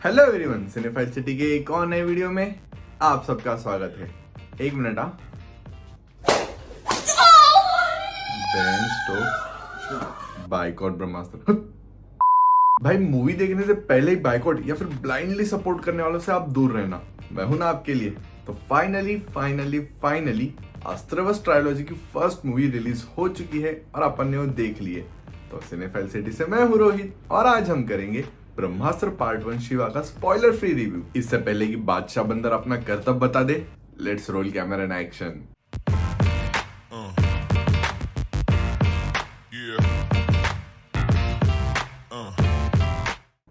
Hello everyone, cinephile city के एक और नए वीडियो में आप सबका स्वागत है। एक मिनट बेन स्टोक्स बाइकआउट ब्रह्मास्त्र। भाई मूवी देखने से पहले ही बाइकआउट या फिर ब्लाइंडली सपोर्ट करने वालों से आप दूर रहना। मैं हूं ना आपके लिए। तो फाइनली अस्त्रवस ट्रायोलॉजी की फर्स्ट मूवी रिलीज हो चुकी है और अपन ने वो देख ली है। तो सिनेफाइल सिटी से मैं हूं रोहित और आज हम करेंगे ब्रह्मास्त्र पार्ट 1 शिवा का स्पॉइलर फ्री रिव्यू। इससे पहले कि बादशाह बंदर अपना कर्तव्य बता दे, let's roll camera in action.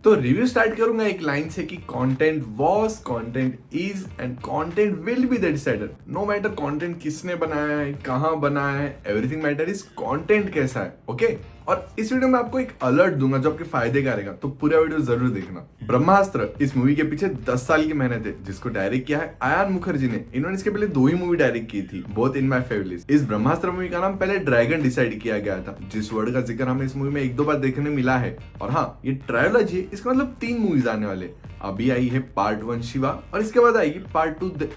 तो रिव्यू स्टार्ट करूंगा एक लाइन से कि content was, content is and content will be the decider. No matter content किसने बनाया है, कहां बनाया है, एवरीथिंग मैटर इज कंटेंट कैसा है। ओके और इस वीडियो में आपको एक अलर्ट दूंगा जो आपके फायदे का रहेगा, तो पूरा वीडियो जरूर देखना। ब्रह्मास्त्र इस मूवी के पीछे 10 साल की मेहनत है, जिसको डायरेक्ट किया है आयान मुखर्जी ने। इन्होंने इसके पहले 2 ही मूवी डायरेक्ट की थी, बोथ इन माय फेवरेट। इस ब्रह्मास्त्र मूवी का नाम पहले ड्रैगन डिसाइड किया गया था, जिस वर्ड का जिक्र हमें इस मूवी में 1-2 बार देखने मिला है। और हाँ, ये ट्रायोलॉजी है, इसका मतलब 3 मूवीज आने वाले। अभी आई है पार्ट 1 शिवा और इसके बाद आएगी पार्ट 2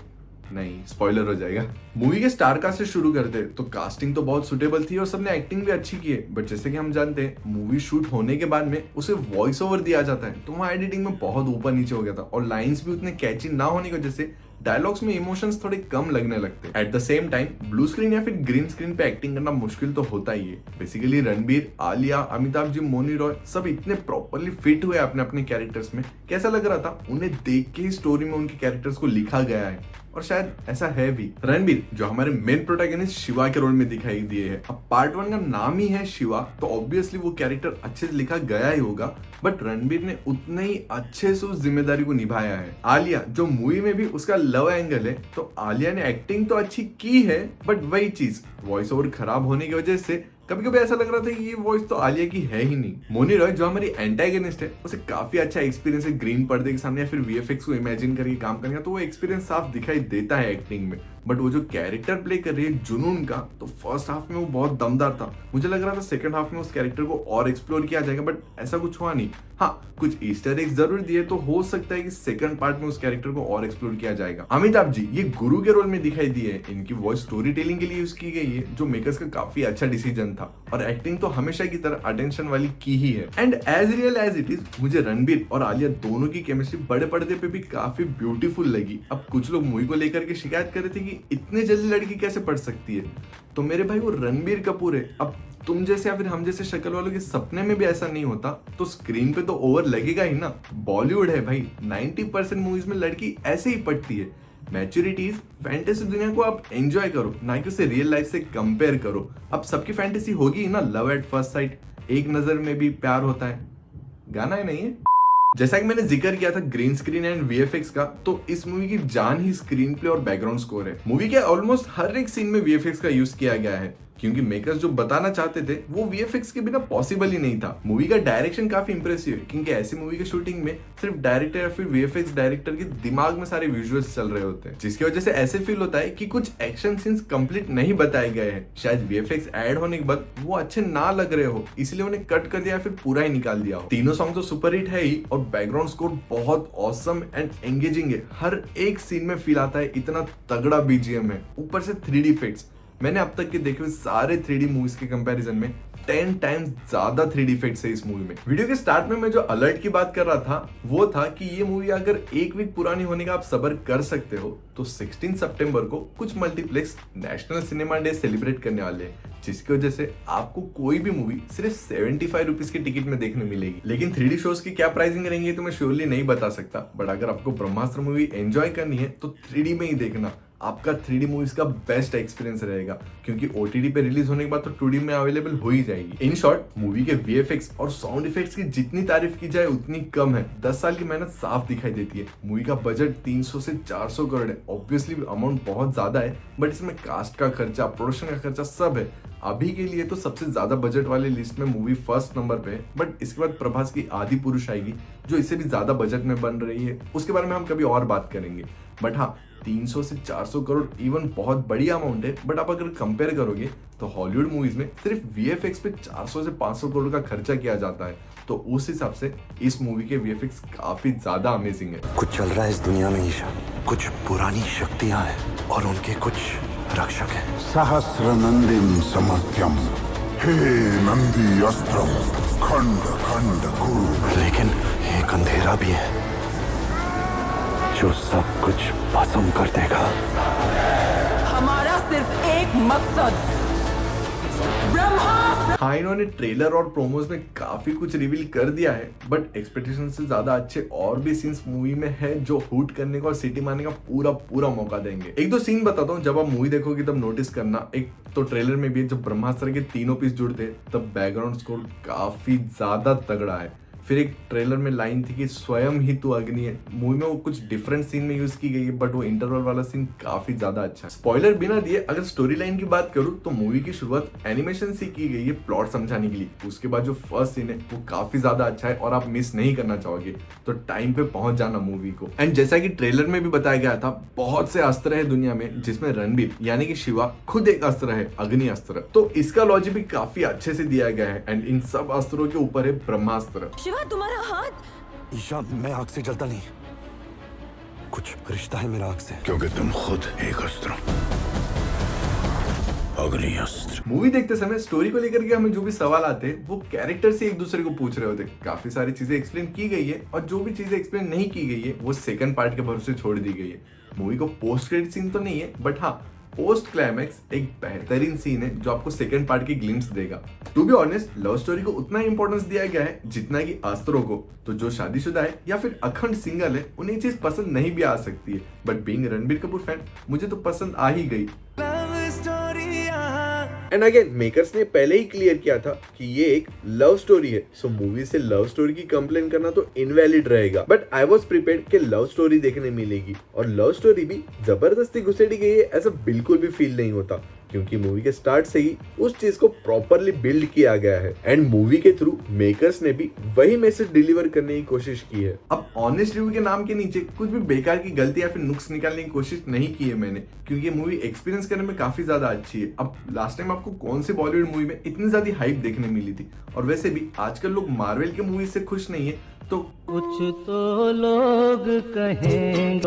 नहीं, स्पॉइलर हो जाएगा। मूवी के स्टार कास्ट से शुरू करते तो कास्टिंग तो बहुत सुटेबल थी और सबने एक्टिंग भी अच्छी की है। बट जैसे कि हम जानते हैं, मूवी शूट होने के बाद में उसे वॉइस ओवर दिया जाता है, तो वहाँ एडिटिंग में बहुत ऊपर नीचे हो गया था और लाइंस भी उतने कैची ना होने की वजह से डायलॉग्स में इमोशंस थोड़े कम लगने लगते हैं। At the same time blue screen या फिर ग्रीन स्क्रीन पे एक्टिंग करना मुश्किल तो होता ही है। बेसिकली रणबीर, आलिया, अमिताभ जी, मोनी रॉय सब इतने प्रॉपरली फिट हुए अपने अपने कैरेक्टर्स में, कैसा लग रहा था उन्हें देख के ही स्टोरी में उनके कैरेक्टर्स को लिखा गया है। और शायद ऐसा है भी। रणबीर जो हमारे मेन प्रोटैगनिस्ट शिवा के रोल में दिखाई दिए है। अब पार्ट 1 का नाम ही है शिवा, तो ऑब्वियसली वो कैरेक्टर अच्छे से लिखा गया ही होगा। बट रणबीर ने उतने ही अच्छे से उस जिम्मेदारी को निभाया है। आलिया जो मूवी में भी उसका लव एंगल है, तो आलिया ने एक्टिंग तो अच्छी की है, बट वही चीज वॉइस ओवर खराब होने की वजह से कभी कभी ऐसा लग रहा था कि ये वॉइस तो आलिया की है ही नहीं। मोनी रॉय जो हमारी एंटागनिस्ट है, उसे काफी अच्छा एक्सपीरियंस है ग्रीन पर्दे के सामने या फिर वीएफएक्स को इमेजिन करके काम करने का, तो वो एक्सपीरियंस साफ दिखाई देता है एक्टिंग में। बट वो जो कैरेक्टर प्ले कर रही है जुनून का, तो फर्स्ट हाफ में वो बहुत दमदार था। मुझे लग रहा था सेकंड हाफ में उस कैरेक्टर को और एक्सप्लोर किया जाएगा, बट ऐसा कुछ हुआ नहीं। हाँ, कुछ ईस्टर एग्स जरूर दिए, तो हो सकता है कि सेकंड पार्ट में उस कैरेक्टर को और एक्सप्लोर किया जाएगा। अमिताभ जी ये गुरु के रोल में दिखाई दिए, इनकी वॉइस स्टोरी टेलिंग के लिए यूज की गई है, जो मेकर्स का काफी अच्छा डिसीजन था। और एक्टिंग तो हमेशा की तरह अटेंशन वाली की ही है। And as real as it is, मुझे रणबीर और आलिया दोनों की केमिस्ट्री बड़े पर्दे पे भी काफी ब्यूटीफुल लगी। अब कुछ लोग मूवी को लेकर के शिकायत कर रहे थे कि इतने जल्दी लड़की कैसे पढ़ सकती है, तो मेरे भाई वो रणबीर कपूर है। अब तुम जैसे या फिर हम जैसे शक्ल वालों के सपने में भी ऐसा नहीं होता, तो स्क्रीन पे तो ओवर लगेगा ही ना। बॉलीवुड है भाई, 90% मूवीज में लड़की ऐसे ही पढ़ती है। मैच्योरिटीज फैंटेसी दुनिया को आप एंजॉय करो, ना कि उसे रियल लाइफ से कंपेयर करो। अब सबकी फैंटेसी होगी ना, लव एट फर्स्ट साइट, एक नजर में भी प्यार होता है, गाना है नहीं है। जैसा कि मैंने जिक्र किया था ग्रीन स्क्रीन एंड वीएफएक्स का, तो इस मूवी की जान ही स्क्रीन प्ले और बैकग्राउंड स्कोर है। मूवी के ऑलमोस्ट हर एक सीन में वीएफएक्स का यूज किया गया है, क्योंकि मेकर्स जो बताना चाहते थे वो वीएफएक्स के बिना पॉसिबल ही नहीं था। मूवी का डायरेक्शन काफी इंप्रेसिव है, क्योंकि ऐसी मूवी की शूटिंग में सिर्फ डायरेक्टर या फिर वीएफएक्स डायरेक्टर के दिमाग में सारे विजुअल्स चल रहे होते हैं, जिसकी वजह से ऐसे फील होता है कि कुछ एक्शन सीन्स कंप्लीट नहीं बताए गए हैं। शायद वीएफएक्स ऐड होने के बाद वो अच्छे ना लग रहे हो, इसलिए उन्हें कट कर दिया या फिर पूरा ही निकाल दिया हो। तीनों सॉन्ग तो सुपर हिट है ही, और बैकग्राउंड स्कोर बहुत ऑसम एंड एंगेजिंग है। हर एक सीन में फील आता है, इतना तगड़ा बीजीएम है, ऊपर से 3D इफेक्ट्स। मैंने अब तक के देखे हुए सारे 3D मूवीज के कंपैरिजन में 10 टाइम्स ज्यादा 3D इफेक्ट्स है इस मूवी में। वीडियो के स्टार्ट में मैं जो अलर्ट की बात कर रहा था, वो था कि ये मूवी अगर 1 वीक पुरानी होने का आप सब्र कर सकते हो, तो 16 सितंबर को कुछ multiplex national cinema day celebrate करने वाले हैं, जिसकी वजह से आपको कोई भी मूवी सिर्फ 75 रुपीज की टिकट में देखने मिलेगी। लेकिन 3D शोज की क्या प्राइसिंग रहेंगी तो मैं श्योरली नहीं बता सकता, बट अगर आपको ब्रह्मास्त्र मूवी एंजॉय करनी है तो 3D में ही देखना। आपका 3D मूवीज का बेस्ट एक्सपीरियंस रहेगा, क्योंकि OTT पे रिलीज होने के बाद तो 2D में अवेलेबल हो ही जाएगी। इन शॉर्ट, मूवी के VFX और साउंड इफेक्ट्स की जितनी तारीफ की जाए उतनी कम है। 10 साल की मेहनत साफ दिखाई देती है। मूवी का बजट 300 से 400 करोड़ है। ऑब्वियसली अमाउंट बहुत ज्यादा है, बट इसमें कास्ट का खर्चा, प्रोडक्शन का खर्चा सब है। अभी के लिए तो सबसे ज्यादा बजट वाले लिस्ट में मूवी फर्स्ट नंबर पे है, बट इसके बाद प्रभास की आदि पुरुष आएगी, जो इससे भी ज्यादा बजट में बन रही है। उसके बारे में हम कभी और बात करेंगे। बट हाँ, 300 से 400 करोड़ इवन बहुत बड़ी अमाउंट है, बट आप अगर कंपेयर करोगे तो हॉलीवुड मूवीज में सिर्फ वीएफएक्स पे 400 से 500 करोड़ का खर्चा किया जाता है। तो उस हिसाब से इस मूवी के वीएफएक्स काफी ज्यादा अमेजिंग है। कुछ चल रहा है इस दुनिया में ईशा, कुछ पुरानी शक्तियां हैं और उनके कुछ रक्षक हैं। सहस्रनंदिम समर्थ्यम हे नंदी अस्त्रम खंड खंड कुरु। लेकिन एक अंधेरा भी है जो सब कुछ भस्म कर देगा। हमारा सिर्फ एक मकसद, ब्रह्मास्त्र। हाँ, इन्होंने ट्रेलर और प्रोमोज में काफी कुछ रिवील कर दिया है, बट एक्सपेक्टेशन से ज्यादा अच्छे और भी सीन्स मूवी में है जो हुट करने का और सिटी मारने का पूरा पूरा मौका देंगे। एक दो सीन बताता हूँ, जब आप मूवी देखोगे तब नोटिस करना। एक तो ट्रेलर में भी जब ब्रह्मास्त्र के तीनों पीस जुड़ते तब बैकग्राउंड स्कोर काफी ज्यादा तगड़ा है। फिर एक ट्रेलर में लाइन थी कि स्वयं ही तू अग्नि है। मूवी में वो कुछ डिफरेंट सीन में यूज की गई है, बट वो इंटरवल वाला सीन काफी ज्यादा अच्छा है। स्पॉइलर बिना दिए अगर स्टोरी लाइन की बात करूं तो मूवी की शुरुआत एनिमेशन से की गई है प्लॉट समझाने के लिए। उसके बाद जो फर्स्ट सीन है वो काफी ज्यादा अच्छा है और आप मिस नहीं करना चाहोगे, तो टाइम पे पहुंच जाना मूवी को। एंड जैसा कि ट्रेलर में भी बताया गया था, बहुत से अस्त्र है दुनिया में जिसमें रणबीर यानी कि शिवा खुद एक अस्त्र है, अग्नि अस्त्र। तो इसका लॉजिक भी काफी अच्छे से दिया गया है एंड इन सब अस्त्रों के ऊपर है ब्रह्मास्त्र। तुम्हारा हाथ। ईशा, मैं आग से जलता नहीं, कुछ रिश्ता है मेरा आग से। क्योंकि तुम खुद एक अस्त्र, अग्नि अस्त्र। मूवी देखते समय स्टोरी को लेकर के हमें जो भी सवाल आते हैं वो कैरेक्टर से एक दूसरे को पूछ रहे होते। काफी सारी चीजें एक्सप्लेन की गई है और जो भी चीजें एक्सप्लेन नहीं की गई है वो सेकंड पार्ट के भरोसे छोड़ दी गई है। मूवी को पोस्ट क्रेडिट सीन तो नहीं है, बट हाँ पोस्ट क्लाइमैक्स एक बेहतरीन सीन है जो आपको सेकंड पार्ट की ग्लिम्स देगा। To be honest, love story को उतना इंपॉर्टेंस दिया गया है जितना कि अस्त्रों को। तो जो शादीशुदा है या फिर अखंड सिंगल है उन्हें चीज पसंद नहीं भी आ सकती है, but being Ranbir Kapoor fan मुझे तो पसंद आ ही गई। एंड अगेन मेकर्स ने पहले ही क्लियर किया था कि ये एक लव स्टोरी है, सो मूवी से लव स्टोरी की कंप्लेन करना तो इनवैलिड रहेगा। बट आई वॉज प्रिपेयर्ड कि लव स्टोरी देखने मिलेगी, और लव स्टोरी भी जबरदस्ती घुसेड़ी गई है ऐसा बिल्कुल भी फील नहीं होता, क्योंकि मूवी के स्टार्ट से ही उस चीज को प्रॉपरली बिल्ड किया गया है। एंड मूवी के थ्रू मेकर्स ने भी वही मैसेज डिलीवर करने की कोशिश की है। अब ऑनेस्ट रिव्यू के नाम के नीचे कुछ भी बेकार की गलती या फिर नुक्स निकालने की कोशिश नहीं की है मैंने, क्योंकि मूवी एक्सपीरियंस करने में काफी ज्यादा अच्छी है। अब लास्ट टाइम आपको कौन सी बॉलीवुड मूवी में इतनी ज्यादा हाइप देखने मिली थी? और वैसे भी आजकल लोग मार्वल के मूवी से खुश नहीं है, तो कुछ तो लोग कहेंगे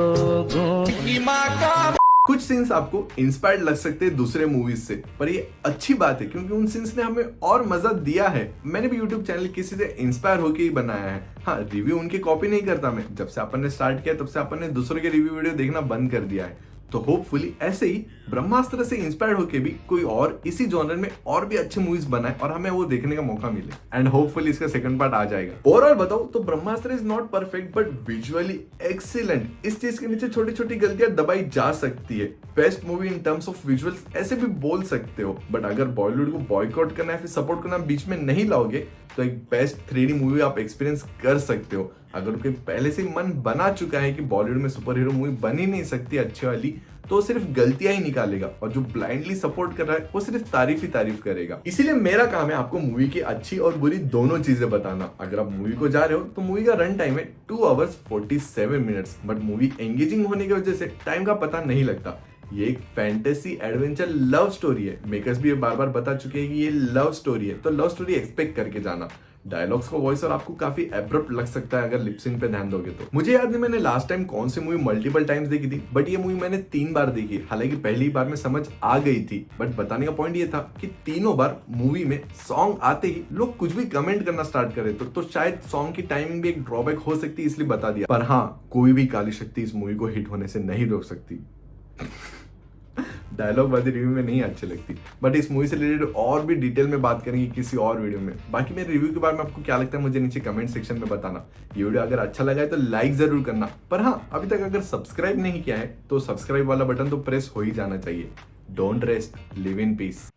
कुछ सीन्स आपको इंस्पायर्ड लग सकते हैं दूसरे मूवीज से, पर ये अच्छी बात है क्योंकि उन सीन्स ने हमें और मजा दिया है। मैंने भी यूट्यूब चैनल किसी से इंस्पायर होकर ही बनाया है। हाँ, रिव्यू उनकी कॉपी नहीं करता मैं। जब से अपन ने स्टार्ट किया तब से अपन ने दूसरों के रिव्यू वीडियो देखना बंद कर दिया है। तो होपफुली ऐसे ही ब्रह्मास्त्र से इंस्पायर्ड होके भी कोई और इसी जॉनर में और भी अच्छे मूवीज बनाए और हमें वो देखने का मौका मिले। एंड होपफुली इसका सेकंड पार्ट आ जाएगा। ओवरऑल बताओ तो Brahmastra is not perfect but visually excellent. इस चीज के नीचे छोटी छोटी गलतियां दबाई जा सकती है। Best movie in terms of visuals ऐसे भी बोल सकते हो, बट अगर बॉलीवुड को बॉयकॉट करना है फिर सपोर्ट करना बीच में नहीं लाओगे तो एक बेस्ट 3D मूवी आप एक्सपीरियंस कर सकते हो। अगर कोई पहले से मन बना चुका है कि बॉलीवुड में सुपर हीरो मूवी बन ही नहीं सकती अच्छी वाली, तो वो सिर्फ गलतियां ही निकालेगा, और जो ब्लाइंडली सपोर्ट कर रहा है वो सिर्फ तारीफ ही तारीफ करेगा। इसीलिए मेरा काम है आपको मूवी की अच्छी और बुरी दोनों चीजें बताना। अगर आप मूवी को जा रहे हो तो मूवी का रन टाइम है 2 hours 47 minutes, but movie engaging होने की वजह से टाइम का पता नहीं लगता। ये एक फैंटेसी एडवेंचर लव स्टोरी है। मेकर्स भी ये बार बार बता चुके हैं कि ये लव स्टोरी है, तो लव स्टोरी एक्सपेक्ट करके जाना। डायलॉग्स का वॉइस और आपको काफी एब्रप्ट लग सकता है अगर लिपसिंग पे ध्यान दोगे तो। मुझे याद नहीं मैंने लास्ट टाइम कौन सी मूवी मल्टीपल टाइम्स देखी थी, बट ये मूवी मैंने 3 बार देखी। हालांकि पहली बार में समझ आ गई थी, बट बताने का पॉइंट ये था कि तीनों बार मूवी में सॉन्ग आते ही लोग कुछ भी कमेंट करना स्टार्ट करे तो शायद सॉन्ग की टाइमिंग भी एक ड्रॉबैक हो सकती है, इसलिए बता दिया। पर हाँ, कोई भी काली शक्ति इस मूवी को हिट होने से नहीं रोक सकती। डायलॉग बाजी रिव्यू में नहीं अच्छी लगती, बट इस मूवी से रिलेटेड और भी डिटेल में बात करेंगे किसी और वीडियो में। बाकी मेरे रिव्यू के बारे में आपको क्या लगता है मुझे नीचे कमेंट सेक्शन में बताना। ये वीडियो अगर अच्छा लगा है तो लाइक जरूर करना, पर हाँ अभी तक अगर सब्सक्राइब नहीं किया है तो सब्सक्राइब वाला बटन तो प्रेस हो ही जाना चाहिए। Don't rest, live in peace.